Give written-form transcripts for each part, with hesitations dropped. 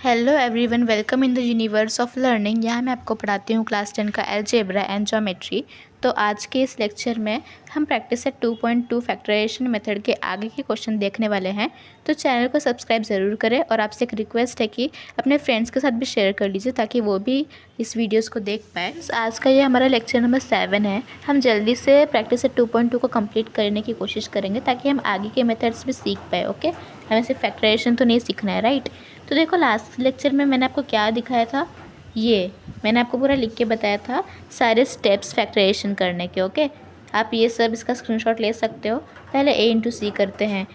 Hello everyone, welcome in the universe of learning. यहाँ मैं आपको पढ़ाती हूँ क्लास 10 का अलजेब्रा एंड ज्योमेट्री। तो आज के इस लेक्चर में हम प्रैक्टिस सेट 2.2 फैक्टराइजेशन मेथड के आगे के क्वेश्चन देखने वाले हैं। तो चैनल को सब्सक्राइब ज़रूर करें और आपसे एक रिक्वेस्ट है कि अपने फ्रेंड्स के साथ भी शेयर कर लीजिए ताकि वो भी इस वीडियोज़ को देख पाए। आज का ये हमारा लेक्चर नंबर 7 है। हम जल्दी से प्रैक्टिस सेट 2.2 को कम्प्लीट करने की कोशिश करेंगे ताकि हम आगे के मेथड्स भी सीख पाए। ओके, हमें सिर्फ फैक्टराइजेशन तो नहीं सीखना है, राइट। तो देखो, लास्ट लेक्चर में मैंने आपको क्या दिखाया था, ये मैंने आपको पूरा लिख के बताया था सारे स्टेप्स फैक्टराइजेशन करने के। ओके, आप ये सब इसका स्क्रीनशॉट ले सकते हो। पहले a इंटू सी करते हैं,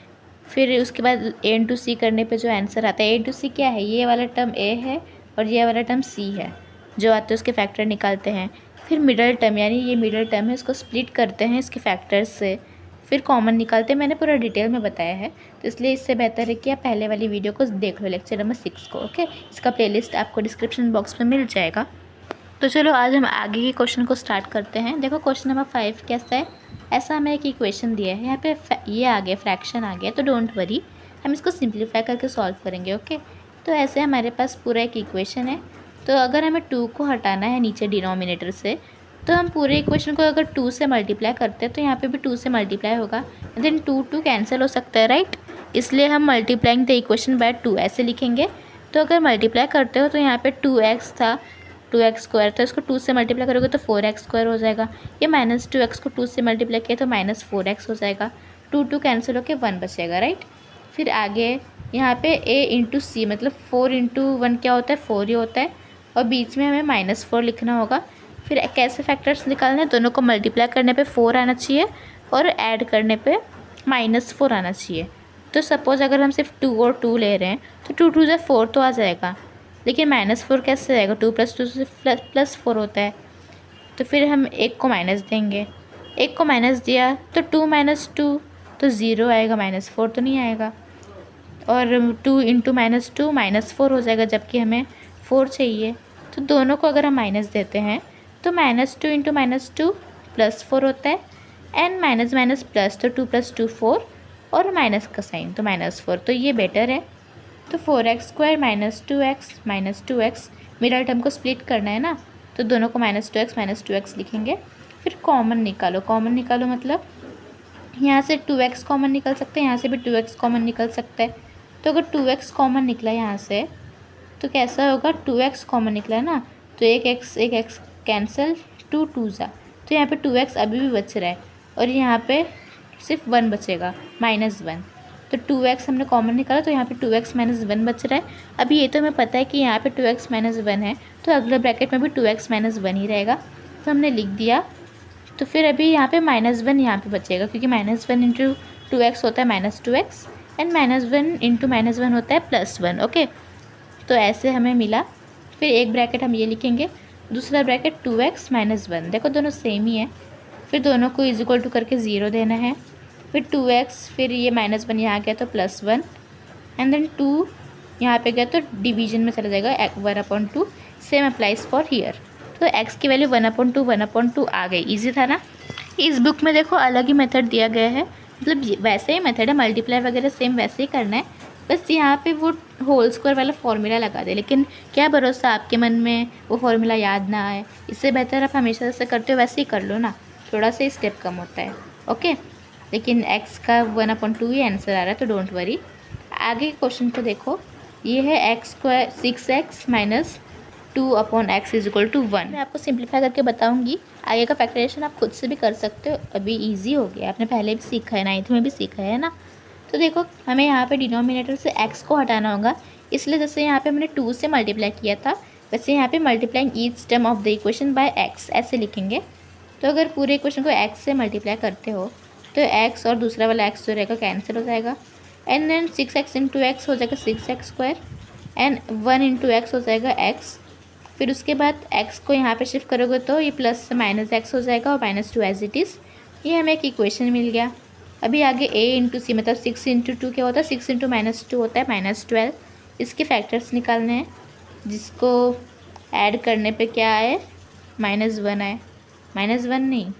फिर उसके बाद a इंटू सी करने पे जो आंसर आता है, a इंटू सी क्या है, ये वाला टर्म a है और ये वाला टर्म c है, जो आते हैं उसके फैक्टर निकालते हैं। फिर मिडल टर्म, यानी ये मिडल टर्म है, इसको स्प्लिट करते हैं इसके फैक्टर्स से, फिर कॉमन निकालते हैं। मैंने पूरा डिटेल में बताया है, तो इसलिए इससे बेहतर है कि आप पहले वाली वीडियो को देख लो, लेक्चर नंबर 6 को। ओके, इसका प्लेलिस्ट आपको डिस्क्रिप्शन बॉक्स में मिल जाएगा। तो चलो आज हम आगे के क्वेश्चन को स्टार्ट करते हैं। देखो, क्वेश्चन नंबर 5 कैसा है। ऐसा हमें एक इक्वेशन दिया है, यहाँ पे ये आ गया, फ्रैक्शन आ गया, तो डोंट वरी, हम इसको सिंप्लीफाई करके सॉल्व करेंगे। ओके, तो ऐसे हमारे पास पूरा एक इक्वेशन है। तो अगर हमें 2 को हटाना है नीचे डिनोमिनेटर से, तो हम पूरे इक्वेशन को अगर 2 से मल्टीप्लाई करते हैं तो यहाँ पे भी 2 से मल्टीप्लाई होगा, देन 2 कैंसिल हो सकता है, राइट। इसलिए हम मल्टीप्लाइंग द इक्वेशन बाय 2 ऐसे लिखेंगे। तो अगर मल्टीप्लाई करते हो तो यहाँ पे 2x था, 2x स्क्वायर था, इसको 2 से मल्टीप्लाई करोगे तो 4x स्क्वायर हो जाएगा। ये -2x को 2 से मल्टीप्लाई किया तो -4x हो जाएगा। 2 कैंसिल होकर 1 बचेगा, राइट। फिर आगे यहाँ पे a इंटू सी, मतलब 4 इंटू 1 क्या होता है, 4 ही होता है, और बीच में हमें -4 लिखना होगा। फिर कैसे फैक्टर्स निकालने हैं, दोनों को मल्टीप्लाई करने पे 4 आना चाहिए और ऐड करने पे -4 आना चाहिए। तो सपोज़ अगर हम सिर्फ 2 और 2 ले रहे हैं तो 2 2 से 4 तो आ जाएगा, लेकिन -4 कैसे आएगा, 2 + 2 से +4 होता है। तो फिर हम 1 को माइनस देंगे, 1 को माइनस दिया तो 2 - 2 तो 0 आएगा, -4 तो नहीं आएगा। और 2 इंटू -2 -4 हो जाएगा, जबकि हमें 4 चाहिए। तो दोनों को अगर हम माइनस देते हैं तो -2 इंटू -2 +4 होता है, एंड माइनस माइनस प्लस, तो 2 + 2 4, और माइनस का साइन तो -4, तो ये बेटर है। तो 4x square -2x, middle term को स्प्लिट करना है ना, तो दोनों को -2x लिखेंगे। फिर कॉमन निकालो मतलब यहाँ से 2x कॉमन निकल सकता है, यहाँ से भी 2x कॉमन निकल सकता है। तो अगर 2x कॉमन निकला यहाँ से तो कैसा होगा, 2x कॉमन निकला है ना, तो एक x कैंसिल, 2 2 ज़ा, तो यहाँ पे 2x अभी भी बच रहा है, और यहाँ पे सिर्फ 1 बचेगा, -1। तो 2x हमने कॉमन निकाला तो यहाँ पे 2x - 1 बच रहा है। अभी ये तो हमें पता है कि यहाँ पे 2x - 1 है, तो अगले ब्रैकेट में भी 2x - 1 ही रहेगा, तो हमने लिख दिया। तो फिर अभी यहाँ पे -1 यहाँ पे बचेगा, क्योंकि -1 इंटू 2x होता है -2x, एंड -1 इंटू -1 होता है +1। ओके, तो ऐसे हमें मिला। फिर एक ब्रैकेट हम ये लिखेंगे, दूसरा ब्रैकेट 2x - 1, देखो दोनों सेम ही है। फिर दोनों को इक्वल टू करके 0 देना है। फिर 2x, फिर ये -1 यहाँ गया तो +1, एंड देन 2 यहाँ पे गया तो डिवीजन में चला जाएगा, 1/2। Same applies for here. तो x की वैल्यू 1/2 आ गई। ईजी था ना। इस बुक में देखो अलग ही मेथड दिया गया है, मतलब वैसे ही मेथड है, मल्टीप्लाई वगैरह सेम वैसे ही करना है, बस यहाँ पे वो होल स्क्वायर वाला फॉर्मूला लगा दे। लेकिन क्या भरोसा आपके मन में वो फॉर्मूला याद ना आए, इससे बेहतर आप हमेशा जैसे करते हो वैसे ही कर लो ना, थोड़ा सा स्टेप कम होता है। ओके, लेकिन x का 1/2 ही आंसर आ रहा है, तो डोंट वरी। आगे के क्वेश्चन को देखो, ये है x स्क्वायर 6x - 2/x = 1। मैं आपको सिंप्लीफाई करके बताऊंगी। आगे का फैक्टराइजेशन आप खुद से भी कर सकते हो, अभी इजी हो गया, आपने पहले भी सीखा है, 9th में भी सीखा है ना। तो देखो, हमें यहाँ पे डिनोमिनेटर से x को हटाना होगा, इसलिए जैसे यहाँ पे हमने 2 से मल्टीप्लाई किया था, वैसे यहाँ पे multiplying each term of the equation by x ऐसे लिखेंगे। तो अगर पूरे इक्वेशन को x से मल्टीप्लाई करते हो तो x और दूसरा वाला x जो रहेगा कैंसिल हो जाएगा, and then 6x into x हो जाएगा 6x square, and 1 into x हो जाएगा x। फिर उसके बाद x को यहाँ पे शिफ्ट करोगे तो ये प्लस से -x हो जाएगा, और -2 एज इट इज़। ये हमें एक इक्वेशन मिल गया। अभी आगे a इंटू सी, मतलब 6 इंटू 2 क्या होता है, 6 इंटू -2 होता है -12। इसके फैक्टर्स निकालने हैं, जिसको ऐड करने पे क्या आए, -1 आए, -1 नहीं,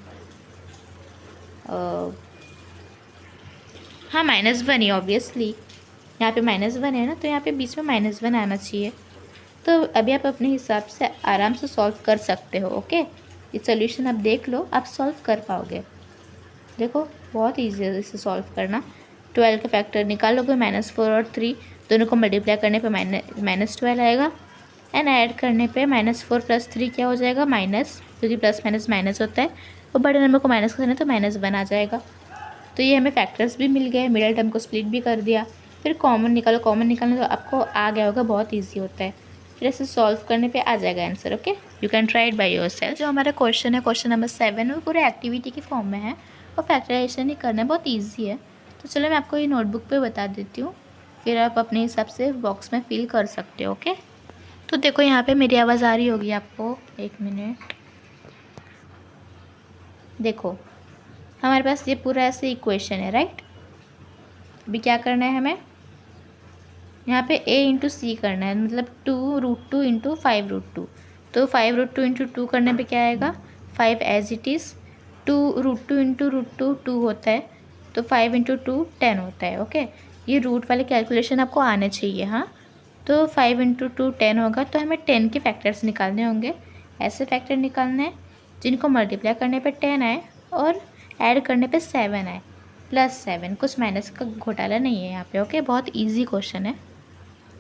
हाँ -1 ही ऑब्वियसली, यहाँ पे -1 है ना, तो यहाँ पे बीच में -1 आना चाहिए। तो अभी आप अपने हिसाब से आराम से सॉल्व कर सकते हो। ओके, ये सोल्यूशन आप देख लो, आप सॉल्व कर पाओगे। देखो बहुत ईजी है इसे सॉल्व करना। 12 का फैक्टर निकालोगे, -4 और 3 दोनों को मल्टीप्लाई करने पे -12 आएगा, एंड ऐड करने पे -4 + 3 क्या हो जाएगा, माइनस, क्योंकि प्लस माइनस माइनस होता है, और बड़े नंबर को माइनस करना है तो -1 आ जाएगा। तो ये हमें फैक्टर्स भी मिल गए, मिडिल टर्म को स्प्लिट भी कर दिया। फिर कॉमन निकालो, कॉमन निकालने तो आपको आ गया होगा, बहुत ईजी होता है। फिर ऐसे सॉल्व करने पे आ जाएगा answer. Okay, you can try it by yourself. जो हमारा क्वेश्चन है, क्वेश्चन नंबर 7, वो पूरे एक्टिविटी के फॉर्म में है और फैक्टराइजेशन ही करना है, बहुत ईजी है। तो चलो मैं आपको ये नोटबुक पे बता देती हूँ, फिर आप अपने हिसाब से बॉक्स में फिल कर सकते हो। ओके, तो देखो यहाँ पे मेरी आवाज़ आ रही होगी आपको, 1 मिनट। देखो हमारे पास ये पूरा ऐसे इक्वेशन है, राइट। अभी क्या करना है हमें, यहाँ पे a × c करना है, मतलब 2√2 × 5√2। तो 5√2 × 2 करने पे क्या आएगा, 5 एज इट इज़। 2√2 × √2 2 होता है, तो 5 × 2 10 होता है। ओके, ये रूट वाले कैलकुलेशन आपको आने चाहिए। हाँ, तो 5 × 2 10 होगा, तो हमें 10 के फैक्टर्स निकालने होंगे। ऐसे फैक्टर निकालने हैं जिनको मल्टीप्लाई करने पे 10 आए और ऐड करने पे 7 आए, +7, कुछ माइनस का घोटाला नहीं है यहाँ पे। ओके, बहुत ईजी क्वेश्चन है।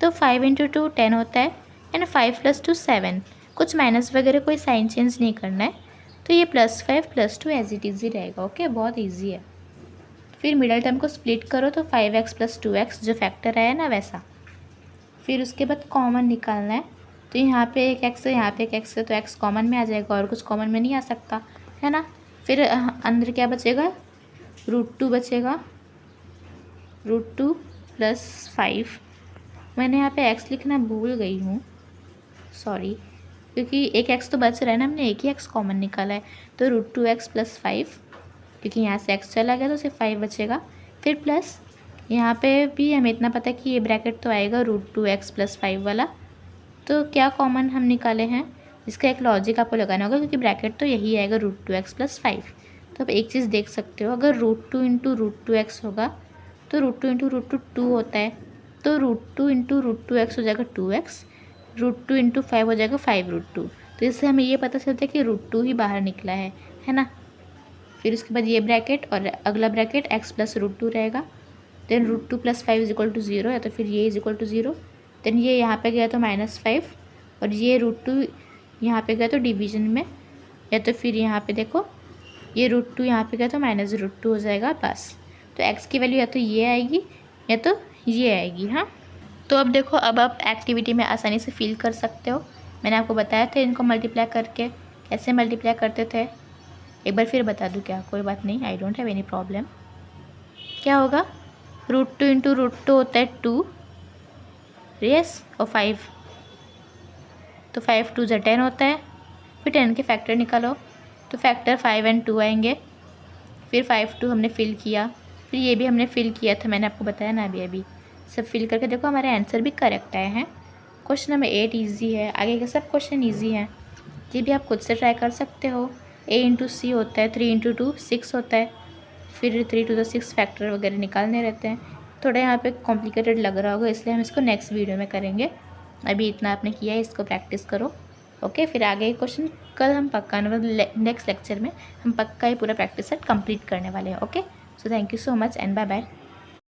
तो 5 × 2 10 होता है, एंड 5 + 2 7, कुछ माइनस वगैरह कोई साइन चेंज नहीं करना है, तो ये +5 + 2 एज इट इज़ ही रहेगा। ओके, बहुत ईजी है। फिर मिडल टर्म को स्प्लिट करो, तो 5x + 2x जो फैक्टर आया ना वैसा। फिर उसके बाद कॉमन निकालना है, तो यहाँ पे एक x है, यहाँ पे एक x है, तो x कॉमन में आ जाएगा और कुछ कॉमन में नहीं आ सकता, है ना। फिर अंदर क्या बचेगा, √2 बचेगा, √2 + 5। मैंने यहाँ पे x लिखना भूल गई हूँ, सॉरी, क्योंकि एक x तो बच रहा है ना, हमने एक ही x कॉमन निकाला है। तो √2x + 5, क्योंकि यहाँ से x चला गया तो सिर्फ 5 बचेगा। फिर प्लस यहाँ पे भी हमें इतना पता है कि ये ब्रैकेट तो आएगा √2x + 5 वाला। तो क्या कॉमन हम निकाले हैं, इसका एक लॉजिक आपको लगाना होगा, क्योंकि ब्रैकेट तो यही आएगा √2x + 5। तो आप एक चीज़ देख सकते हो, अगर √2 × √2x होगा तो √2 × √2 2 होता है, तो √2 × √2x हो जाएगा 2x, √2 × 5 हो जाएगा 5√2। तो इससे हमें ये पता चलता है कि √2 ही बाहर निकला है ना। फिर उसके बाद ये ब्रैकेट और अगला ब्रैकेट x + √2 रहेगा, देन √2 + 5 = 0, या तो फिर ये = 0। देन ये यहाँ पे गया तो -5, और ये √2 यहाँ पे गया तो डिवीजन में, या तो फिर यहाँ पे देखो ये √2 यहाँ पे गया तो -√2 हो जाएगा बस। तो x की वैल्यू या तो ये आएगी या तो ये आएगी। हाँ, तो अब देखो, अब आप एक्टिविटी में आसानी से फिल कर सकते हो। मैंने आपको बताया था इनको मल्टीप्लाई करके कैसे मल्टीप्लाई करते थे, एक बार फिर बता दूँ क्या, कोई बात नहीं, I don't have any problem. क्या होगा, √2 × √2 होता है 2, यस, और 5, तो 5 2 = 10 होता है। फिर 10 के फैक्टर निकालो, तो फैक्टर 5 और 2 आएंगे। फिर 5 2 हमने फिल किया, फिर ये भी हमने फिल किया था, मैंने आपको बताया ना अभी सब फिल करके देखो हमारे आंसर भी करेक्ट आए हैं। क्वेश्चन नंबर 8 ईजी है, आगे के सब क्वेश्चन ईजी हैं, ये भी आप खुद से ट्राई कर सकते हो। a × c होता है, 3 × 2 6 होता है, फिर 3 to the 6 फैक्टर वगैरह निकालने रहते हैं। थोड़ा यहाँ पे कॉम्प्लिकेटेड लग रहा होगा, इसलिए हम इसको नेक्स्ट वीडियो में करेंगे। अभी इतना आपने किया है, इसको प्रैक्टिस करो। ओके, फिर आगे क्वेश्चन कल हम पक्का, नेक्स्ट लेक्चर में हम पक्का ही पूरा प्रैक्टिस सेट कंप्लीट करने वाले हैं। Okay, so thank you so much and bye bye.